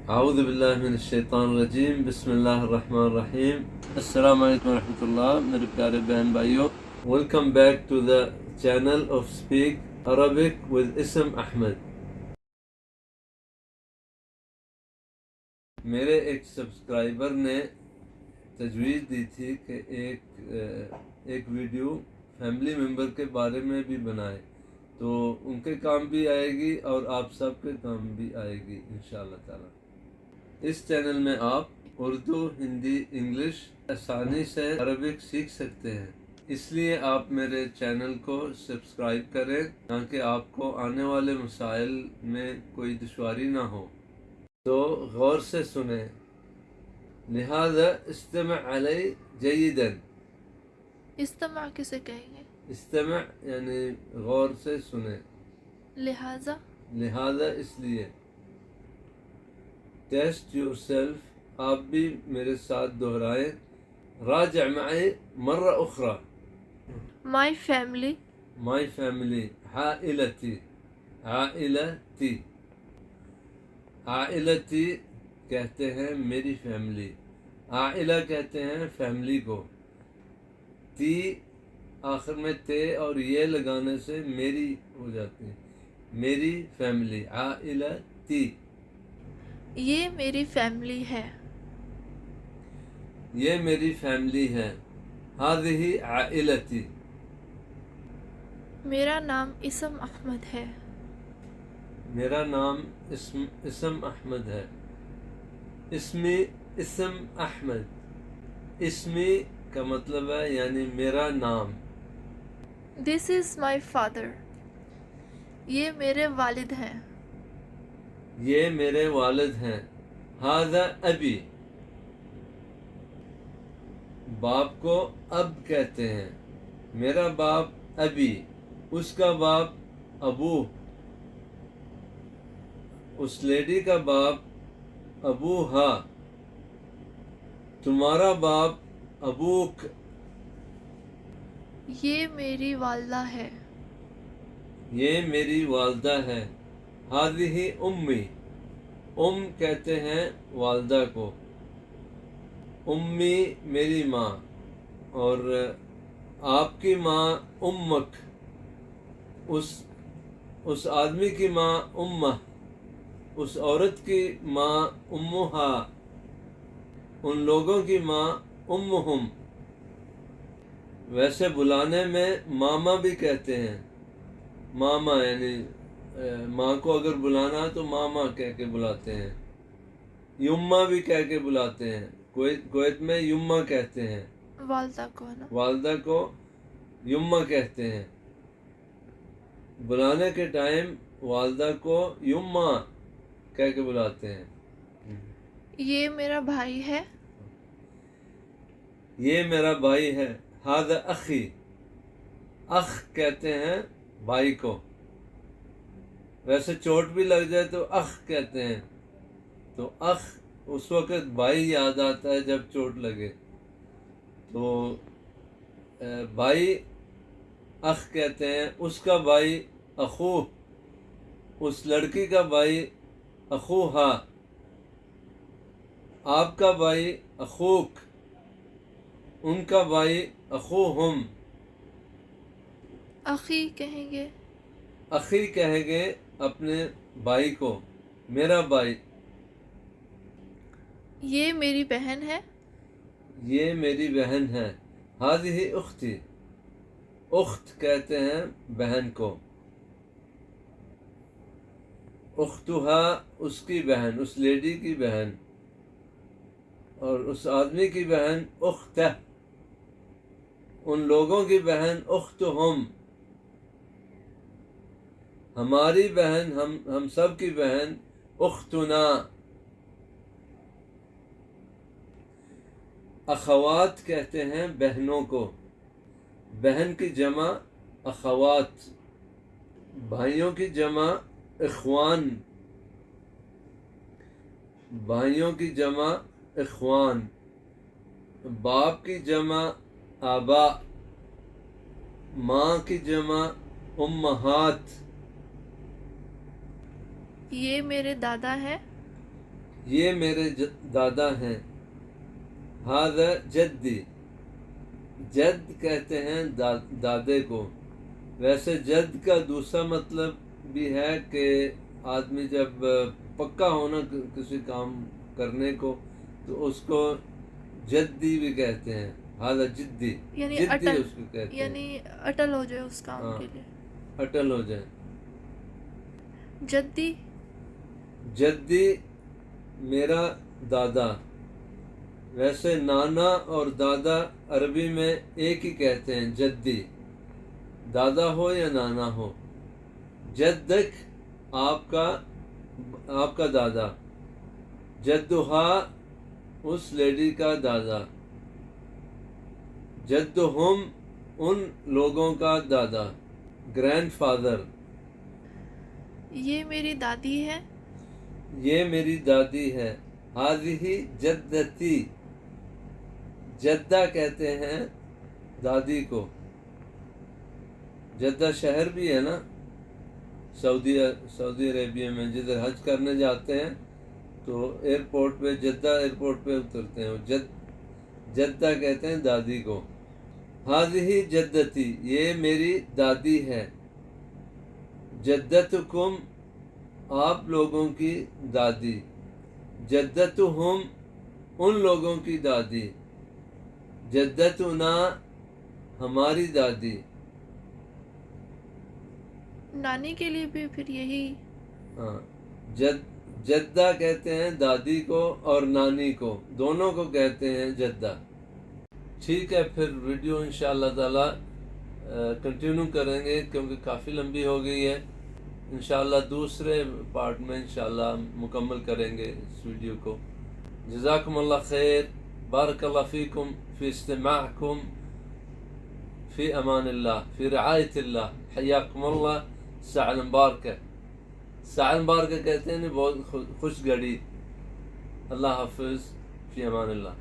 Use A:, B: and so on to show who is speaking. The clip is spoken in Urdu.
A: اعوذ باللہ من الشیطان الرجیم بسم اللہ الرحمن الرحیم السلام علیکم ورحمۃ اللہ میرے پیارے بہن بھائیوں welcome back to the channel of speak Arabic with اسم احمد. میرے ایک سبسکرائبر نے تجویز دی تھی کہ ایک ویڈیو فیملی ممبر کے بارے میں بھی بنائے تو ان کے کام بھی آئے گی اور آپ سب کے کام بھی آئے گی انشاءاللہ تعالی. اس چینل میں آپ اردو، ہندی، انگلش آسانی سے عربک سیکھ سکتے ہیں، اس لیے آپ میرے چینل کو سبسکرائب کریں تاکہ آپ کو آنے والے مسائل میں کوئی دشواری نہ ہو. تو غور سے سنیں. لہذا استمع علی جیداً.
B: استماع کسے کہیں گے؟
A: استمع یعنی غور سے سنیں.
B: لہذا
A: اس لیے. ٹیسٹ یور سیلف، آپ بھی میرے ساتھ دہرائیں. راجع معي مرة أخرى.
B: مائی فیملی،
A: مائی فیملی، عائلتی، عائلتی، عائلتی کہتے ہیں میری فیملی، عائلہ کہتے ہیں فیملی کو. تی آخر میں تے اور یہ لگانے سے میری ہو جاتی ہے. میری فیملی، عائلتی.
B: یہ میری فیملی ہے.
A: یہ میری فیملی ہے. هذه عائلتی.
B: میرا نام اسم احمد ہے.
A: میرا نام اسم احمد ہے. اسمی اسم احمد. اسمی کا مطلب ہے یعنی میرا نام.
B: دس از مائی فادر. یہ میرے والد ہیں.
A: یہ میرے والد ہیں. هذا ابی. باپ کو اب کہتے ہیں. میرا باپ ابی، اس کا باپ ابو، اس لیڈی کا باپ ابو ہا. تمہارا باپ ابوک.
B: یہ میری والدہ ہے.
A: یہ میری والدہ ہے. هذه امی. کہتے ہیں والدہ کو. امی میری ماں، اور آپ کی ماں امک. اس آدمی کی ماں امہ، اس عورت کی ماں امہا، ان لوگوں کی ماں امہم. ویسے بلانے میں ماما بھی کہتے ہیں. ماما یعنی ماں کو اگر بلانا تو ماما کہہ کے بلاتے ہیں. یما بھی کہہ کے بلاتے ہیں. کویت میں یما کہتے ہیں.
B: والدہ کو نا.
A: والدہ کو یما کہتے ہیں. بلانے کے ٹائم والدہ کو یما کہہ کے بلاتے ہیں.
B: یہ میرا بھائی ہے.
A: یہ میرا بھائی ہے. هذا اخی. اخ کہتے ہیں بھائی کو. ویسے چوٹ بھی لگ جائے تو اخ کہتے ہیں. تو اخ اس وقت بھائی یاد آتا ہے جب چوٹ لگے. تو بھائی اخ کہتے ہیں. اس کا بھائی اخو، اس لڑکی کا بھائی اخوہا. آپ کا بھائی اخوک، ان کا بھائی اخوہم.
B: اخی کہیں گے.
A: اخی کہیں گے اپنے بھائی کو، میرا بھائی.
B: یہ میری بہن ہے.
A: یہ میری بہن ہے. هذه اختی. اخت کہتے ہیں بہن کو. اختها اس کی بہن، اس لیڈی کی بہن، اور اس آدمی کی بہن اختہ، ان لوگوں کی بہن اختہم. ہماری بہن، ہم سب کی بہن اختنا. اخوات کہتے ہیں بہنوں کو. بہن کی جمع اخوات. بھائیوں کی جمع اخوان. بھائیوں کی جمع اخوان. باپ کی جمع آبا. ماں کی جمع امہات.
B: یہ میرے دادا ہیں.
A: یہ میرے دادا ہیں. ھذا جدی. جد کہتے ہیں دادے کو. ویسے جد کا دوسرا مطلب بھی ہے کہ آدمی جب پکا ہونا کسی کام کرنے کو تو اس کو جدی بھی کہتے ہیں. ھذا جدی.
B: یعنی
A: جدی
B: اٹل،
A: اس کو کہتے ہیں.
B: یعنی اٹل ہو جائے اس کام
A: ہاں،
B: کے لیے.
A: اٹل ہو جائے.
B: جدی.
A: جدی میرا دادا. ویسے نانا اور دادا عربی میں ایک ہی کہتے ہیں، جدی. دادا ہو یا نانا ہو. جدک آپ کا دادا. جدہا اس لیڈی کا دادا. جدہم ان لوگوں کا دادا، گرینڈ فادر.
B: یہ میری دادی ہے.
A: یہ میری دادی ہے. ہذہ جدتی. جدہ کہتے ہیں دادی کو. جدہ شہر بھی ہے نا سعودی عربیہ میں. جدھر حج کرنے جاتے ہیں تو ایئرپورٹ پہ، جدہ ایئرپورٹ پہ اترتے ہیں. جدہ کہتے ہیں دادی کو. ہذہ جدتی. یہ میری دادی ہے. جدتکم آپ لوگوں کی دادی. جدتہم ان لوگوں کی دادی. جدتنا ہماری دادی.
B: نانی کے لیے بھی پھر یہی.
A: ہاں، جدہ کہتے ہیں دادی کو اور نانی کو، دونوں کو کہتے ہیں جدہ. ٹھیک ہے، پھر ویڈیو انشاءاللہ تعالی کنٹینیو کریں گے کیونکہ کافی لمبی ہو گئی ہے. انشاءاللہ دوسرے پارٹ میں انشاءاللہ مکمل کریں گے اس ویڈیو کو. جزاکم اللہ خیر. بارک اللہ فیکم فی استماعکم. فی امان اللہ، فی رعایت اللہ. حیاکم اللہ. ساعة مبارکہ. ساعة مبارکہ کہتے ہیں بہت خوش گھڑی. اللہ حافظ. فی امان اللہ.